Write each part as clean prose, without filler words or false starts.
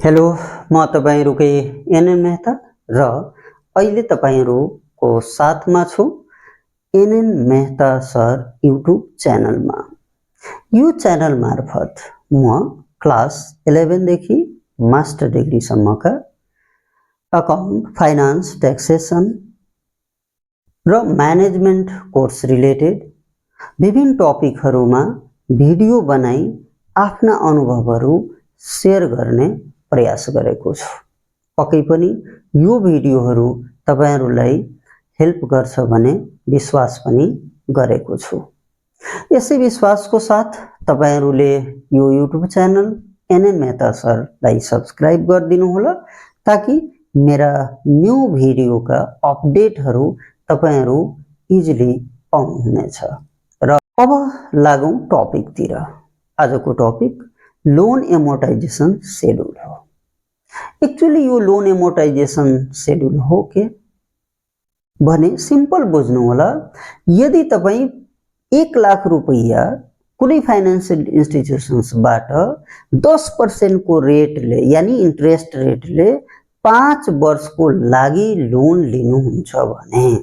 Hello, म तपाईहरुकै NN Mehta र अहिले तपाईहरुको साथमा छु एनएन मेहता सर युट्युब च्यानलमा। यो च्यानल मार्फत म क्लास 11 देखि मास्टर डिग्री सम्मका अकाउन्ट, फाइनान्स, ट्याक्सेसन र म्यानेजमेन्ट कोर्स रिलेटेड विभिन्न टपिकहरुमा भिडियो बनाई आफ्ना अनुभवहरु शेयर गर्ने प्रयास गरेको छु। पक्कै पनि यो भिडियोहरु तपाईहरुलाई हेल्प गर्छ भन्ने विश्वास पनि गरेको छु। यसै विश्वासको साथ तपाईहरुले यो युट्युब च्यानल एनएन मेहता सरलाई सब्स्क्राइब गरिदिनु होला ताकि मेरा न्यू भिडियोका अपडेटहरु तपाईहरु इजिली पाउनुहुनेछ। र अब लागौं टपिकतिर। आजको टपिक लोन एमोर्टाइजेसन शेड्युल हो। एक्चुअली यो लोन एमोर्टाइजेसन शेड्युल हो के भने सिम्पल बुझ्नु होला। यदि तपाई 1 लाख रुपैयाँ कुनै फाइनान्शियल इन्स्टिट्युसन्सबाट 10% को रेटले यानी इन्ट्रेस्ट रेटले 5 वर्षको लागि लोन लिनुहुन्छ भने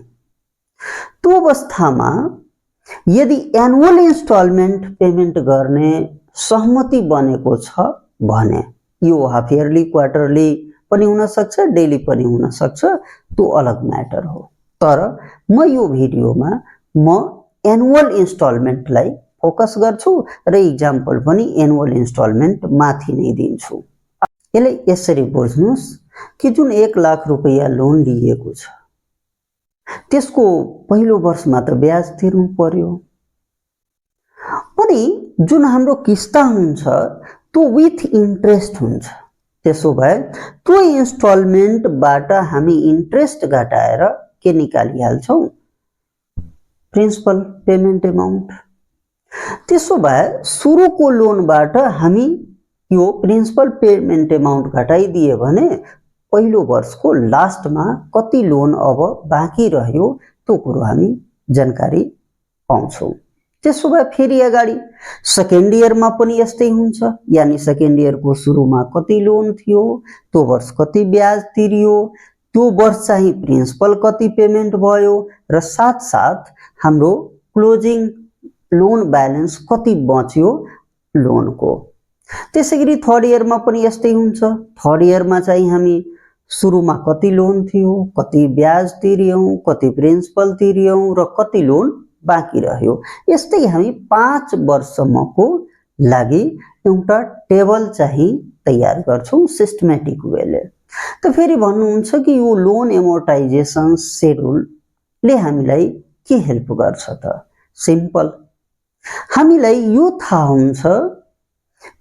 त्यो अवस्थामा यदि एनुअल इन्स्टलमेन्ट पेमेन्ट गर्ने सहमति बनेको छ भने यो हाफ इयरली, क्वार्टरली पनि हुन सक्छ, डेली पनि हुन सक्छ, त्यो अलग म्याटर हो। तर म यो भिडियोमा म एनुअल इन्स्टलमेन्टलाई फोकस गर्छु र एक्जाम्पल पनि एनुअल इन्स्टलमेन्ट माथि नै दिन्छु। यसले यसरी बुझ्नुस् कि जुन 1 लाख रुपैयाँ लोन लिएको छ त्यसको पहिलो वर्षमा त ब्याज तिर्नु पर्यो। अनि जुन हाम्रो किस्ता हुन्छ त्यो विथ इन्ट्रेस्ट हुन्छ। त्यसो भए त्यो इन्स्टलमेन्टबाट हामी इन्ट्रेस्ट घटाएर के निकालिहाल्छौं? Principal payment amount. त्यसो भए सुरुको लोनबाट हामी यो प्रिन्सिपल पेमेन्ट एमाउन्ट घटाइदिए भने पहिलो वर्षको लास्टमा कति लोन अब बाँकी रह्यो त्यो कुरो हामी जानकारी पाउँछौं। त्यसो भए फेरि अगाडि सेकेन्ड इयरमा पनि यस्तै हुन्छ। यानी सेकेन्ड इयरको सुरुमा कति लोन थियो, त्यो वर्ष कति ब्याज तिरियो, त्यो वर्ष चाहिँ प्रिन्सिपल कति पेमेन्ट भयो र साथसाथ हाम्रो क्लोजिङ लोन ब्यालेन्स कति बच्यो लोनको। त्यसैगरी थर्ड इयरमा पनि यस्तै हुन्छ। थर्ड इयरमा चाहिँ हामी सुरुमा कति लोन थियो, कति ब्याज तिर्यौं, कति प्रिन्सिपल तिर्यौं र कति लोन बाँकी रह्यो। यस्तै हामी 5 वर्षसम्मको लागि एउटा टेबल चाहिँ तयार गर्छौं सिस्टमेटिक वेले। त फेरि भन्नुहुन्छ कि यो लोन एमोर्टाइजेसन शेड्युलले हामीलाई के हेल्प गर्छ त? सिम्पल, हामीलाई यो थाहा हुन्छ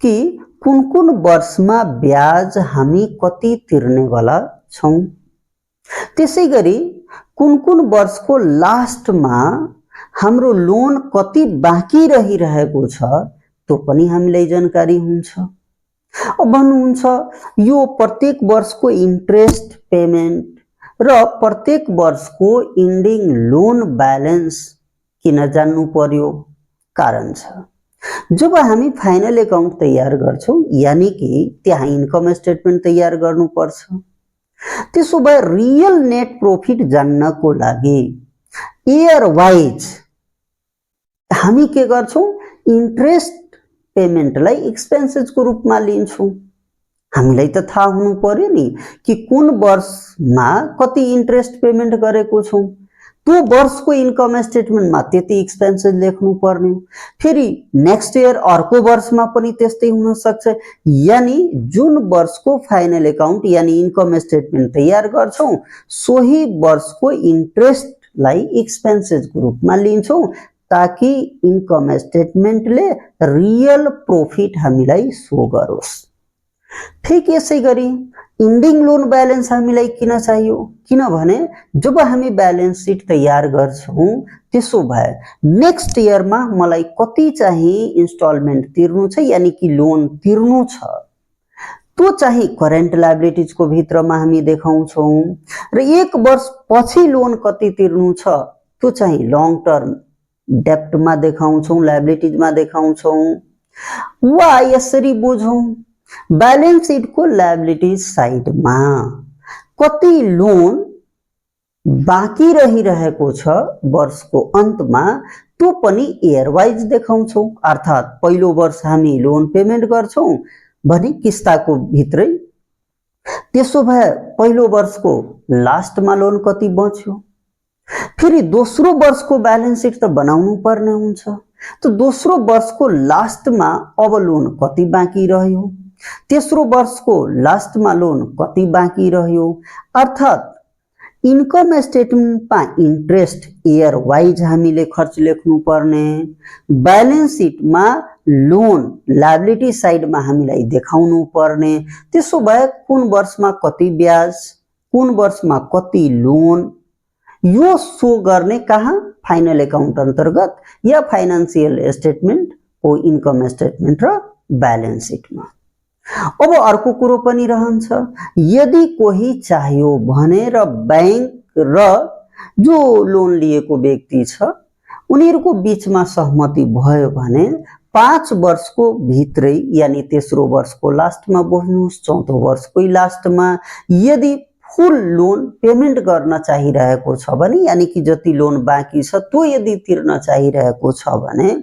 कि कुन वर्षमा ब्याज हामी कति तिर्नेवाला छौं। त्यसैगरी कुन वर्षको लास्टमा हाम्रो लोन कति बाँकी रहिरहेको छ त्यो पनि हामीलाई जानकारी हुन्छ। अब भन्नुहुन्छ यो प्रत्येक वर्षको इन्ट्रेस्ट पेमेन्ट र प्रत्येक वर्षको इन्डिङ लोन ब्यालेन्स किन जान्नु पर्यो? कारण छ। जब हामी फाइनल अकाउन्ट तयार गर्छौं यानी कि त्यहाँ इन्कम स्टेटमेन्ट तयार गर्नुपर्छ। त्यसो भए रियल नेट प्रॉफिट जान्नको लागि इयर वाइज हामी के गर्छौं? इन्ट्रेस्ट पेमेन्टलाई एक्सपेन्सेसको रूपमा लिन्छौं। हामीलाई त थाहा हुनु पर्यो नि कि कुन वर्षमा कति इन्ट्रेस्ट पेमेन्ट गरेको छौं। त्यो वर्षको इन्कम स्टेटमेन्टमा त्यति एक्सपेन्सेस लेख्नु पर्ने। फेरि नेक्स्ट इयर अर्को वर्षमा पनि त्यस्तै हुन सक्छ। यानी जुन वर्षको फाइनल अकाउन्ट यानी इन्कम स्टेटमेन्ट तयार गर्छौं सोही वर्षको इन्ट्रेस्टलाई एक्सपेन्सेसको रूपमा लिन्छौं ताकि इन्कम स्टेटमेन्टले रियल प्रॉफिट हामीलाई सो गरोस्। ठीक यसैगरी इन्डिङ लोन ब्यालेन्स हामीलाई किन चाहियो? किनभने जब हामी ब्यालेन्स सिट तयार गर्छौं त्यसो भए नेक्स्ट इयरमा मलाई कति चाहिँ इन्स्टलमेन्ट तिर्नु छ यानी कि लोन तिर्नु छ त्यो चाहिँ करेन्ट लायबिलिटिजको भित्रमा हामी देखाउँछौं र 1 वर्ष पछि लोन कति तिर्नु छ त्यो चाहिँ लङ टर्म डेप्टमा देखाउँछौं, लायबिलिटिजमा देखाउँछौं। वा यसरी बुझौं ब्यालेन्स सिटको लायबिलिटी साइडमा कति लोन बाँकी रहिरहेको छ वर्षको अन्तमा त्यो पनि इयर वाइज देखाउँछौँ। अर्थात् पहिलो वर्ष हामी लोन पेमेन्ट गर्छौँ भने किस्ताको भित्रै, त्यसो भए पहिलो वर्षको लास्टमा लोन कति बच्यो, फेरि दोस्रो वर्षको ब्यालेन्स सिट त बनाउनु पर्ने हुन्छ। त दोस्रो वर्षको लास्टमा अब लोन कति बाँकी रह्यो, तेस्रो वर्षको लास्टमा लोन कति बाँकी रह्यो, अर्थात् इन्कम स्टेटमेन्टमा इन्ट्रेस्ट इयर वाइज हामीले खर्च लेख्नु पर्ने, ब्यालेन्स सिटमा लोन लायबिलिटी साइडमा हामीलाई देखाउनु पर्ने। त्यसो भए कुन वर्षमा कति ब्याज, कुन वर्षमा कति लोन, यो सो गर्ने कहाँ, फाइनल अकाउन्ट अन्तर्गत या फाइनान्सियल स्टेटमेन्ट हो इन्कम स्टेटमेन्ट र ब्यालेन्स सिटमा। अब अर्को कुरो पनि रहन्छ, यदि कोही चाहियो भने र बैंक र जो लोन लिएको व्यक्ति छ उनीहरूको बीचमा सहमति भयो भने 5 वर्षको भित्रै, यानी तेस्रो वर्षको लास्टमा बुझ्नुहोस्, चौथो वर्षकै लास्टमा यदि फुल लोन पेमेन्ट गर्न चाहिरहेको छ भने, यानी कि जति लोन बाँकी छ त्यो यदि तिर्न चाहिरहेको छ भने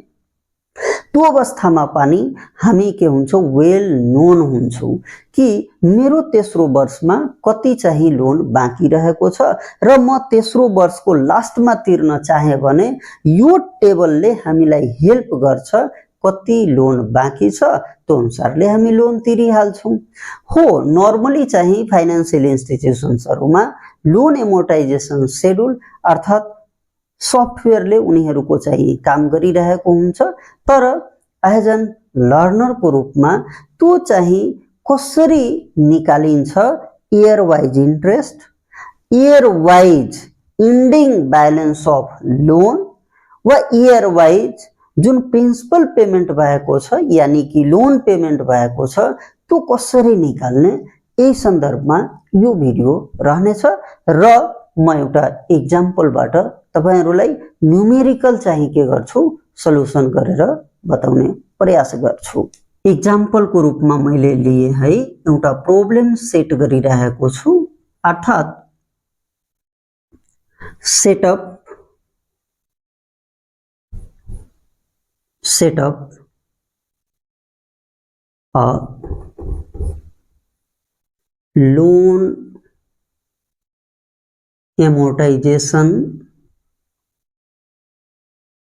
त्यो अवस्थामा पनि हामी के हुन्छौँ, वेल नोन हुन्छौँ कि मेरो तेस्रो वर्षमा कति चाहिँ लोन बाँकी रहेको छ र म तेस्रो वर्षको लास्टमा तिर्न चाहे भने यो टेबलले हामीलाई हेल्प गर्छ, कति लोन बाँकी छ त्यो अनुसारले हामी लोन तिरिहाल्छौँ। हो, नर्मली चाहिँ फाइनान्सियल इन्स्टिट्युसन्सहरूमा लोन एमोर्टाइजेसन सेड्युल अर्थात् सफ्टवेयरले उनीहरूको चाहिँ काम गरिरहेको हुन्छ, तर एज एन लर्नरको रूपमा त्यो चाहिँ कसरी निकालिन्छ, year wise interest, year wise ending balance of loan वा इयर वाइज जुन प्रिन्सिपल पेमेन्ट भएको छ यानी कि लोन पेमेन्ट भएको छ त्यो कसरी निकाल्ने, यही सन्दर्भमा यो भिडियो रहनेछ र म एउटा एक्जाम्पलबाट तपाईहरुलाई न्यूमेरिकल चाहिँ के गर्छु, सल्युसन गरेर बताउने प्रयास गर्छु। एक्जाम्पलको रूपमा मैले लिए है, एउटा प्रब्लम सेट गरिरहेको छु, अर्थात् setup a loan amortization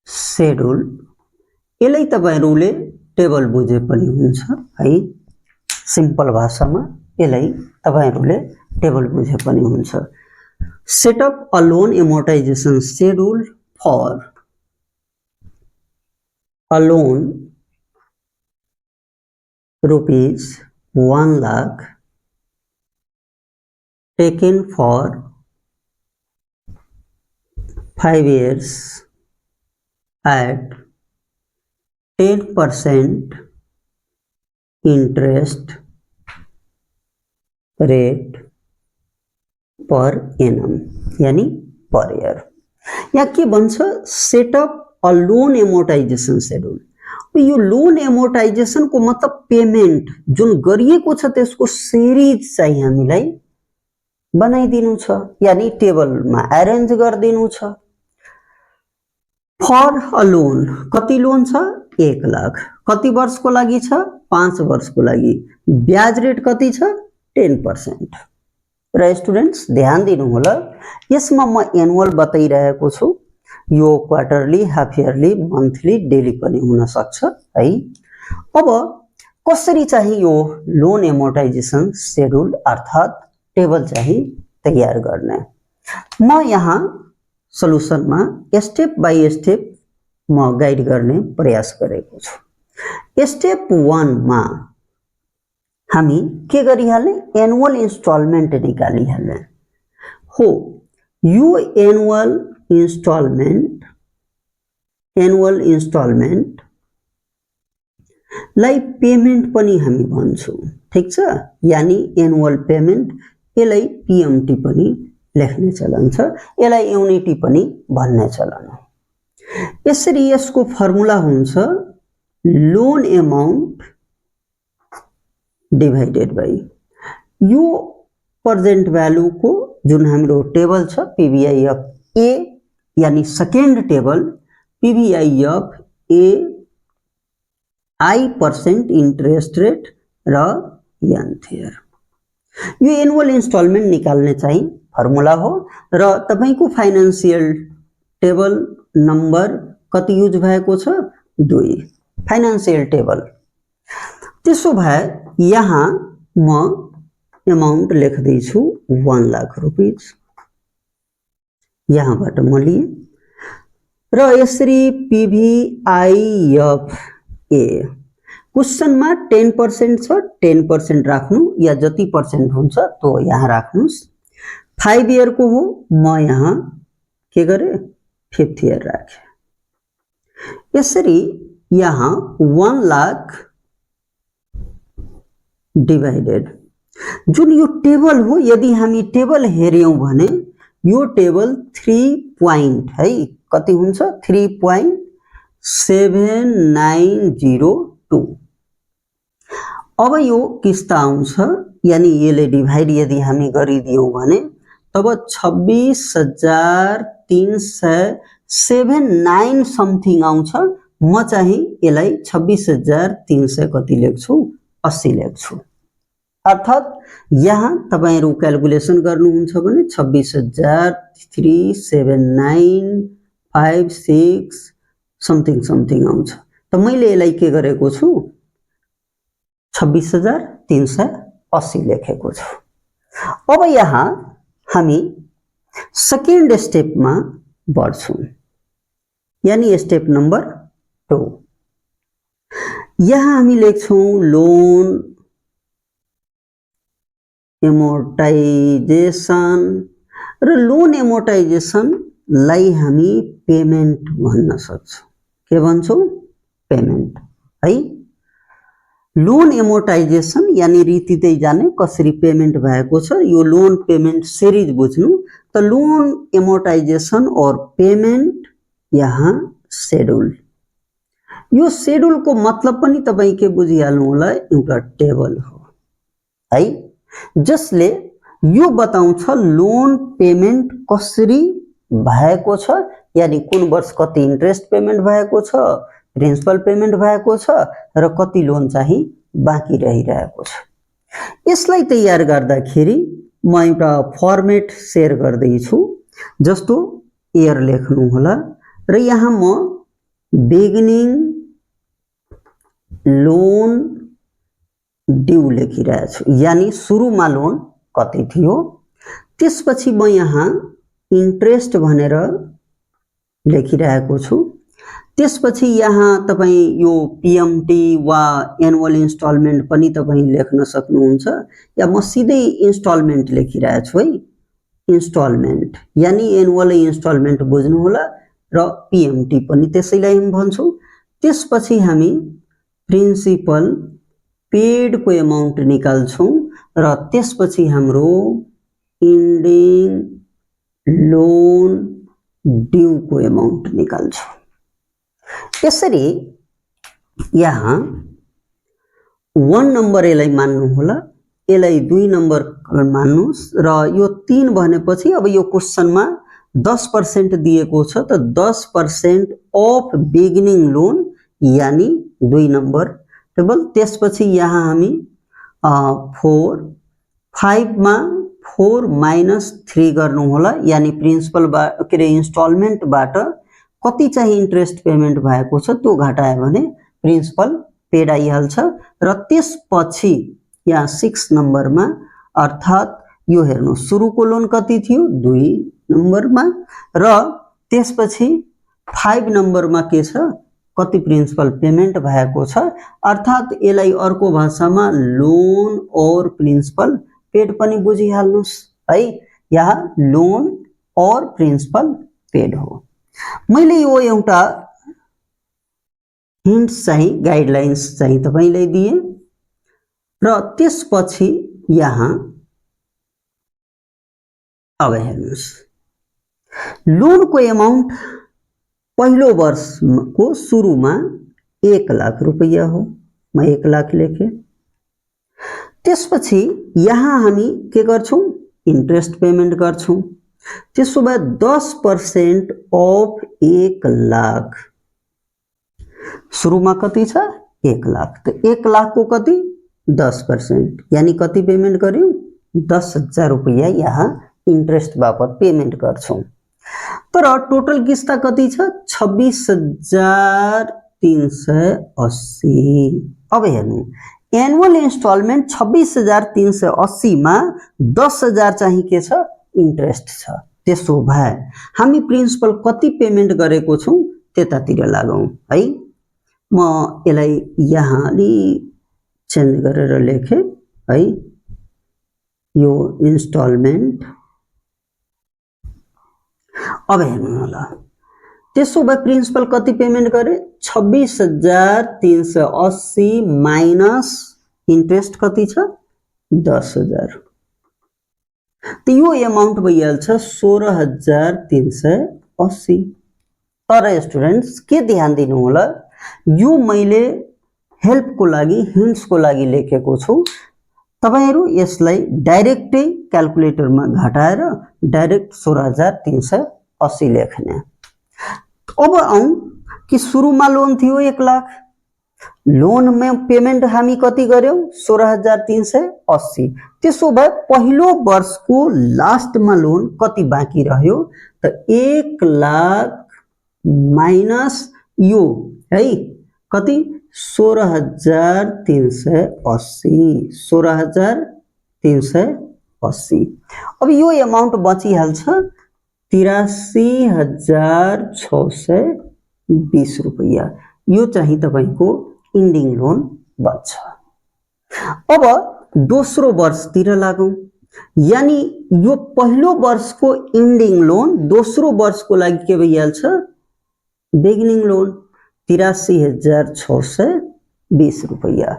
schedule. यसलाई तपाईहरुले टेबल बुझे पनि हुन्छ है, सिम्पल भाषामा यसलाई तपाईहरुले टेबल बुझे पनि हुन्छ। Set up a loan amortization schedule for a loan rupees 1 lakh taken for 5 years at 10% interest rate per annum, यानी per year। यहाँ के भन्छ, setup a loan amortization schedule. यो लोन एमोर्टाइजेसन को मतलब पेमेन्ट जुन गरिएको छ त्यसको सिरिज चाहिँ हामीलाई बनाइदिनु छ, यानी टेबलमा अरेन्ज गरिदिनु छ। फर अ लोन, कति लोन छ, 1 लाख, कति वर्षको लागि छ, 5 वर्षको लागि, ब्याज रेट कति छ, 10%। र स्टुडेन्ट्स ध्यान दिनु होला, यसमा म एनुअल बताइरहेको छु, यो quarterly, half yearly, monthly, daily पनि हुन सक्छ है। अब कसरी चाहिँ यो लोन एमोर्टाइजेसन शेड्युल अर्थात् टेबल चाहिँ तयार गर्ने, म यहाँ सल्युसनमा स्टेप बाइ स्टेप म गाइड गर्ने प्रयास गरेको छु। स्टेप 1 मा हामी के गरिहाल्ने, एनुअल इन्स्टलमेन्ट निकालिहाल्ने हो। यो एनुअल इन्स्टलमेन्ट लाई पेमेन्ट पनि हामी भन्छौं, ठीक छ, यानी एनुअल पेमेन्ट, यसलाई पीएमटी पनि लेख्ने चलन छ, यसलाई युनिटी पनि भन्ने चलन हो। यसरी यसको फर्मुला हुन्छ लोन एमाउन्ट डिवाइडेड बाई यो प्रेजेंट भ्यालु को जुन हाम्रो टेबल छ पीवीआई अफ ए यानी second table PVI of A I% interest rate र यान्थेयर यो एनुअल इन्स्टलमेन्ट निकाल्ने चाहिँ फर्मुला हो र तपाईको फाइनान्शियल टेबल नम्बर कति युज भएको छ 2 फाइनान्शियल टेबल त्यसो भए यहाँ म अमाउन्ट लेख्दै छु 1 लाख रुपैयाँ यहाँबाट म लिए र यसरी पीवीआई अफ ए क्वेश्चन में 10% छ 10% राख्नु या जति पर्सेंट हुन्छ तो यहाँ राख्नुस् 5 इयर को हो म यहाँ के गरे 5th इयर राखे यसरी यहाँ 1 लाख डिवाइडेड जुन यो टेबल हो यदि हामी टेबल हेर्यौं भने यो टेबल 3 पॉइंट है कति हुन्छ 3.7902 अब यो किस्त आउँछ यानी यसले डिवाइड यदि हामी गरिदियौं भने तब 26,379 समथिङ आउँछ म चाहिँ यसलाई 26,300 कति लेख्छु 80 लेख्छु अर्थात यहाँ तपाईहरु क्याल्कुलेसन गर्नुहुन्छ भने 26,379.56 समथिङ आउँछ त मैले यसलाई के गरेको छु 26,380 लेखेको छु अब यहाँ हामी सेकेन्ड स्टेपमा बढ्छौं यानी स्टेप नम्बर 2 यहाँ हामी लेख्छौं लोन एमोर्टाइजेसन र लोन एमोर्टाइजेसन लाई हामी पेमेन्ट भन्न सक्छौं के भन्छौं पेमेन्ट है लोन एमोर्टाइजेसन यानी रीतिदै जाने कसरी पेमेन्ट भएको छ यो लोन पेमेन्ट सिरिज बुझ्नु त लोन एमोर्टाइजेसन और पेमेन्ट यहाँ शेड्युल यो शेड्युल को मतलब पनि तपाई के बुझिहाल्नु होला एउटा टेबल हो है जसले यो बताउँछ लोन पेमेन्ट कसरी भएको छ यानी कुन वर्ष कति इन्ट्रेस्ट पेमेन्ट भएको छ प्रिन्सिपल पेमेन्ट भएको छ र कति लोन चाहिँ बाँकी रहिरहेको छ यसलाई तयार गर्दाखेरि म एउटा फर्मेट शेयर गर्दै छु जस्तो इयर लेख्नु होला र यहाँ म बिगिनिङ लोन ड्यू लेखिरहेको छु यानी सुरुमा लोन कति थियो त्यसपछि म यहाँ इंट्रेस्ट भनेर लेखिरहेको छु त्यसपछि यहाँ तपाई यो पीएमटी वा एनुअल इन्स्टलमेन्ट पनि तपाई लेख्न सक्नुहुन्छ या म सिधै इन्स्टलमेन्ट लेखिरहेको छु है इन्स्टलमेन्ट यानी एनुअल इन्स्टलमेन्ट बुझ्नु होला र पीएमटी पनि त्यसैलाई हम भन्छौं त्यसपछि हामी प्रिन्सिपल पेड को अमाउन्ट निकाल्छौं र त्यसपछि हाम्रो इन्डिङ लोन ड्यू को अमाउन्ट निकाल्छौं यसरी यहाँ 1 नम्बर यसलाई मान्नु होला यसलाई 2 नम्बर मान्नुस् र यो 3 भनेपछि अब यो क्वेशनमा 10% दिएको छ त 10% अफ बिगिनिङ लोन यानी 2 नम्बर टेबल त्यसपछि यहाँ हामी 4 5 मा 4 - 3 गर्नु होला यानी प्रिन्सिपल के रे इन्स्टलमेन्ट बाट कति चाहिँ इन्ट्रेस्ट पेमेन्ट भएको छ त्यो घटाए भने प्रिन्सिपल पेड आइहाल्छ र त्यसपछि यहाँ 6 नम्बरमा अर्थात यो हेर्नु सुरुको लोन कति थियो 2 नम्बरमा र त्यसपछि 5 नम्बरमा के छ कति प्रिन्सिपल पेमेन्ट भएको छ अर्थात यसलाई अर्को भाषामा लोन और प्रिन्सिपल पेड पनि बुझिहाल्नुस् है यहाँ लोन और प्रिन्सिपल पेड हो मैले यो एउटा हिन्ट्स चाहिँ गाइडलाइन्स चाहिँ तपाईलाई दिए र त्यसपछि यहाँ अब हेर्नुस् लोन को अमाउन्ट पहिलो वर्ष को सुरुमा 1 लाख रुपैयाँ हो म 1 लाख लेखे त्यसपछि यहाँ हामी के गर्छौं इन्ट्रेस्ट पेमेन्ट गर्छौं त्यसो भए 10% अफ 1 लाख सुरुमा कति छ 1 लाख त 1 लाख को कति 10% यानी कति पेमेन्ट गर्यौं 10,000 रुपैयाँ यहाँ इन्ट्रेस्ट बापत पेमेन्ट गर्छौं तर टोटल किस्ता कति छ 26,380 अब हेर्नु एनुअल इन्स्टलमेन्ट 26,380 मा 10,000 चाहिँ के छ इन्ट्रेस्ट छ त्यसो भए हामी प्रिन्सिपल कति पेमेन्ट गरेको छौं त्यतातिर लागौं है म यसलाई यहाँ अलि चेन्ज गरेर लेखे है यो इन्स्टलमेन्ट अब हेर्नु होला त्यसो भए प्रिन्सिपल कति पेमेन्ट गरे 26,380 माइनस इन्ट्रेस्ट कति छ 10,000 त यो अमाउन्ट भइहाल्छ 16,380 तर स्टुडेन्ट्स के ध्यान दिनु होला यो मैले हेल्प को लागि हिन्ट्स को लागि लेखेको छु तपाईहरु यसलाई डाइरेक्टै क्याल्कुलेटरमा घटाएर डाइरेक्ट 16,380 लेख्ने अब आउँ कि सुरुमा लोन थियो 1 लाख लोन में पेमेन्ट हामी कति गर्यौं 16,380 त्यसो भए पहिलो वर्षको लास्टमा लोन कति बाँकी रह्यो त 1 लाख माइनस यो है कति 16,380 अब यो अमाउन्ट बचिहाल्छ 83,620 रुपैयाँ यो चाहिँ तपाईको इन्डिङ लोन बन्छ अब दोस्रो वर्षतिर लागौं यानी यो पहिलो वर्षको इन्डिङ लोन दोस्रो वर्षको लागि के भइहाल्छ बिगिनिङ लोन 83,620 रुपैयाँ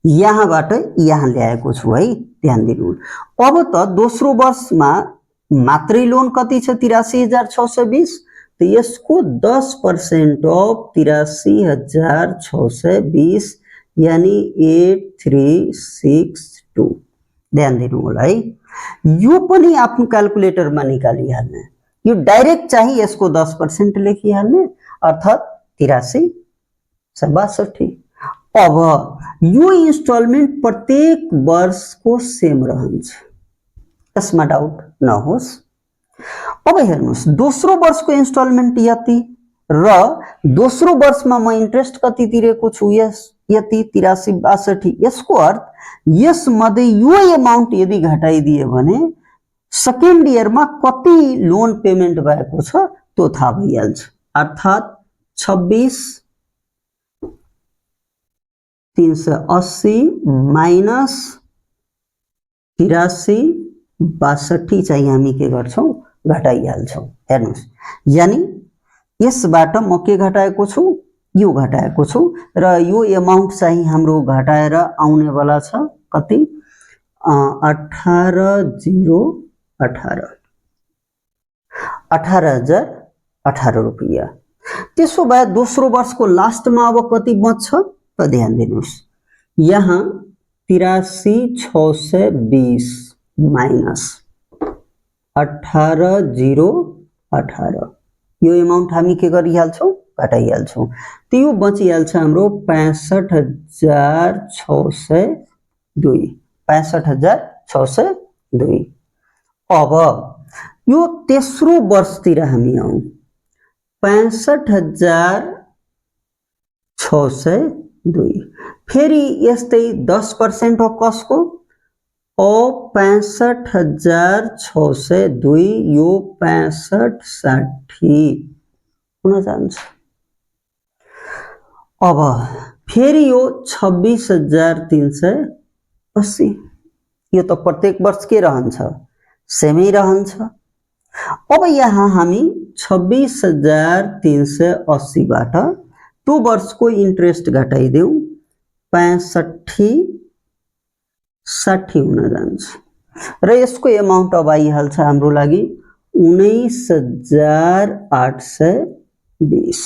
यहाँबाट यहाँ ल्याएको छु है ध्यान दिनु अब त दोस्रो वर्षमा मात्रै लोन कति छ 83,620 त यसको 10% अफ 83,620 यानी 8362 ध्यान दिनु होला है यो पनि आफ्नो क्याल्कुलेटरमा निकालिहाल्ने यो डाइरेक्ट चाहिँ यसको 10% लेखिहाल्ने अर्थात 83,62 अब यो इन्स्टलमेन्ट प्रत्येक वर्षको सेम रहन्छ यसमा डाउट नहोस् अब हेर्नुस् दोस्रो वर्षको इन्स्टलमेन्ट यति र दोस्रो वर्षमा म इन्ट्रेस्ट कति तिरेको छु यति 83,62 यसको अर्थ यसमध्ये यो अमाउन्ट यदि घटाइदिए भने सेकेन्ड इयरमा कति लोन पेमेन्ट भएको छ त्यो थाहा भइहाल्छ अर्थात 26,380 माइनस 83,62 चाहिँ हामी के गर्छौं घटाइहाल्छौं हेर्नुस् यानी यसबाट म के घटाएको छु यो घटाएको छु र यो अमाउन्ट चाहिँ हाम्रो घटाएर आउने वाला छ कति 18,018 रुपैयाँ त्यसो भए दोस्रो वर्षको लास्टमा अब कति बच्छ त ध्यान दिनुस् यहाँ 83,620 माइनस 18,018 यो अमाउन्ट हामी के गरिहाल्छौं घटाइहाल्छौं त यो बचिहाल्छ हाम्रो 65,602 अब यो तेस्रो वर्षतिर हामी आउँ 65,602 फेरि यस्तै 10% अफ कसको अब 65,602 यो 65,60 हुन जान्छ अब फेरि यो 26,380 यो त प्रत्येक वर्ष के रहन्छ सेमै रहन्छ अब यहाँ हामी 26,380 बाट त्यो वर्षको इन्ट्रेस्ट घटाइदेऊ 65,60 हुन जान्छ र यसको अमाउन्ट अब आइहाल्छ हाम्रो लागि 19,820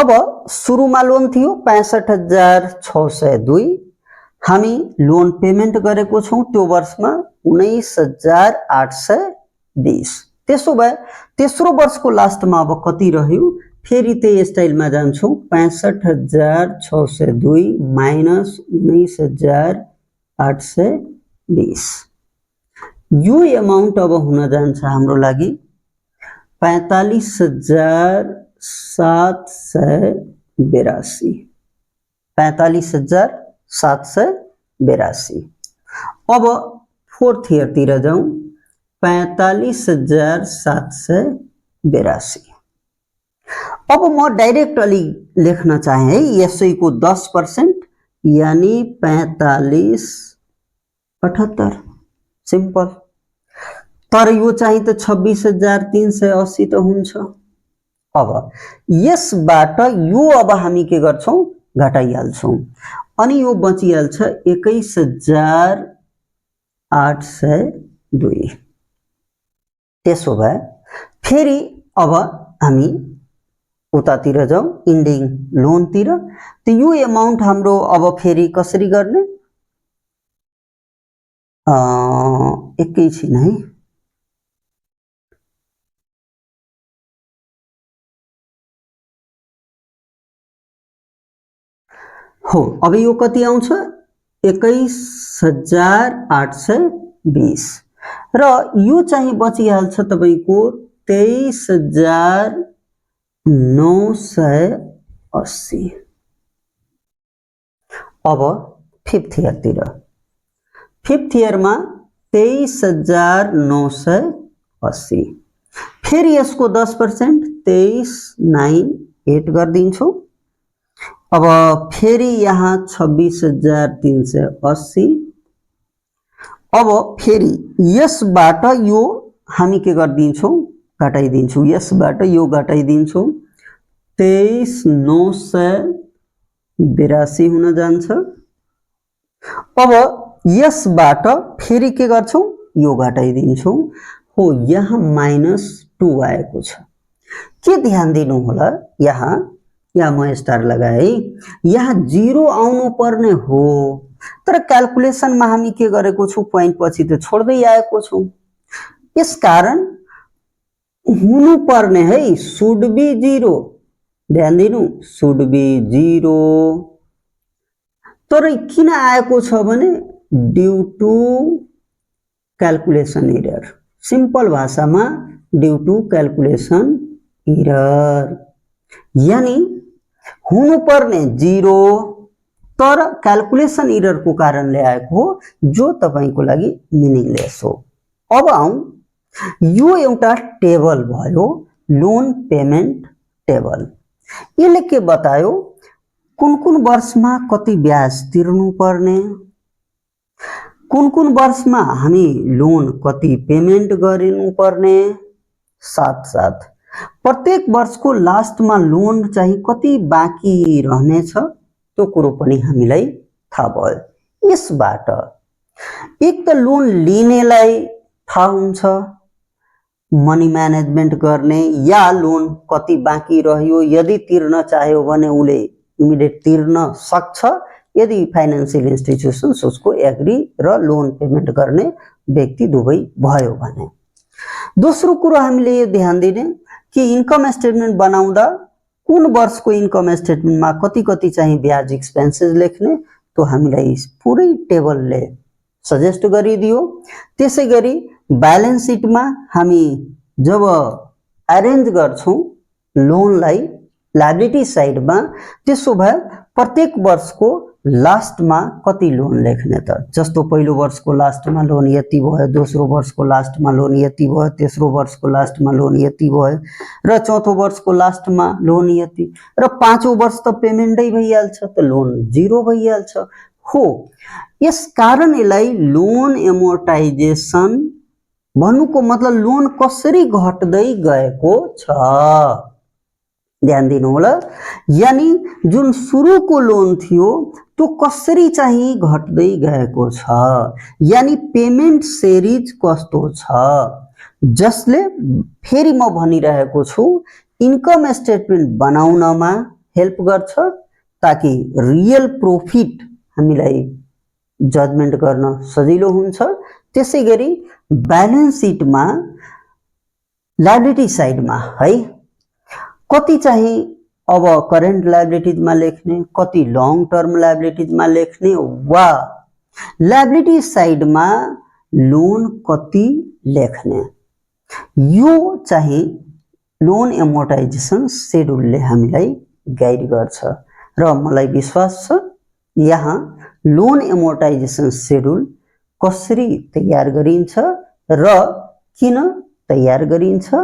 अब सुरुमा लोन थियो 65,602 हामी लोन पेमेन्ट गरेको छौं त्यो वर्षमा 19,820। त्यसो भए तेस्रो वर्षको लास्टमा अब कति रह्यो, फेरि त्यही स्टाइलमा जान्छौं, 65,602 माइनस 19,820। यो अमाउन्ट अब हुन जान्छ हाम्रो लागि 45,782। 45,782। अब फोर्थ इयरतिर जाउँ, 45,782। अब म डाइरेक्ट अलि लेख्न चाहे है, यसैको 10% यानी 45,78। सिम्पल। तर यो चाहिँ त 26,380 त हुन्छ। अब यसबाट यो अब हामी के गर्छौं, घटाइहाल्छौं, अनि यो बचिहाल्छ 21,802। त्यसो भए फेरि अब हामी उतातिर जाउँ, इन्डिङ लोनतिर। त यो अमाउन्ट हाम्रो अब फेरि कसरी गर्ने, एकैछिन है, हो अब यो कति आउँछ, 21,820 र यो चाहिँ बचिहाल्छ तपाईको 23,980। अब फिफ्थ इयरतिर, फिफ्थ इयरमा 23,980, फेरि यसको 10% 23,980 गरिदिन्छौं। अब फेरि यहाँ 26,380। अब फेरि यसबाट यो हामी के गर्दिन्छौं, घटाइदिन्छौं, यसबाट यो घटाइदिन्छौं, 23,982 हुन जान्छ। अब यसबाट फेरि के गर्छौं, यो घटाइदिन्छौं, हो यहाँ -2 आएको छ। के ध्यान दिनु होला, यहाँ म स्टार लगाए, यहाँ 0 आउनु पर्ने हो, तर क्याल्कुलेसनमा हामी के गरेको छौं, पोइन्ट पछि त छोड्दै आएको छौं। यसकारण हुनु पर्ने है, शुड बी 0, ध्यान दिनु, शुड बी 0। तर किन आएको छ भने due to calculation error. Simple भाषामा ड्यू टु क्याल्कुलेसन एरर, यानी हुनु पर्ने 0 तर क्याल्कुलेसन एरर को कारणले आएको हो, जो तपाईको लागि मिनिङलेस हो। अब आउँ, यो एउटा टेबल भयो, लोन पेमेन्ट टेबल। यसले के बतायो, कुन कुन वर्षमा कति ब्याज तिर्नु पर्ने, कुन कुन वर्षमा हामी लोन कति पेमेन्ट गरिनु पर्ने, साथ प्रत्येक वर्षको लास्टमा लोन चाहिँ कति बाँकी रहनेछ त्यो कुरो पनि हामीलाई थाहा भयो। यसबाट एक त लोन लिनेलाई थाहा हुन्छ, मनी म्यानेजमेन्ट गर्ने, या लोन कति बाँकी रह्यो, यदि तिर्न चाह्यो भने उले इमिडिएट तिर्न सक्छ, यदि फाइनान्शियल इन्स्टिट्युसन्स उसको एग्री र लोन पेमेन्ट गर्ने व्यक्ति दुवै भयो भने। दोस्रो कुरो हामीले यो ध्यान दिने कि इन्कम स्टेटमेन्ट बनाउँदा कुन वर्षको इन्कम स्टेटमेन्टमा कति कति चाहिँ ब्याज एक्सपेन्सेस लेख्ने, त्यो हामीलाई पुरै टेबलले सजेस्ट गरिदियो। त्यसैगरी ब्यालेन्स सिटमा हामी जब अरेन्ज गर्छौं लोनलाई लायबिलिटी साइडमा, त्यसो भए प्रत्येक वर्षको लास्टमा कति लोन लेख्ने त, जस्तो पहिलो वर्षको लास्टमा लोन यति भयो, दोस्रो वर्षको लास्टमा लोन यति भयो, तेस्रो वर्षको लास्टमा लोन यति भयो, र चौथो वर्षको लास्टमा लोन यति, र पाँचौं वर्ष त पेमेन्टै भइहाल्छ, त लोन 0 भइहाल्छ हो। यसकारण यसलाई लोन एमोर्टाइजेसन भन्नुको मतलब लोन कसरी घट्दै गएको छ, ध्यान दिनु होला। यानी जुन सुरुको लोन थियो त्यो कसरी चाहिँ घट्दै गएको छ, यानी पेमेन्ट सिरिज कस्तो छ, जसले फेरि म भनिरहेको छु इन्कम स्टेटमेन्ट बनाउनमा हेल्प गर्छ, ताकि रियल प्रॉफिट हामीलाई जजमेन्ट गर्न सजिलो हुन्छ। त्यसैगरी ब्यालेन्स सिटमा लायबिलिटी साइडमा है कति चाहिँ अब करेन्ट लायबिलिटीजमा लेख्ने, कति लङ टर्म लायबिलिटीजमा लेख्ने, वा लायबिलिटी साइडमा लोन कति लेख्ने, यो चाहिँ लोन एमोर्टाइजेसन शेड्युलले हामीलाई गाइड गर्छ। र मलाई विश्वास छ यहाँ लोन एमोर्टाइजेसन शेड्युल कसरी तयार गरिन्छ र किन तयार गरिन्छ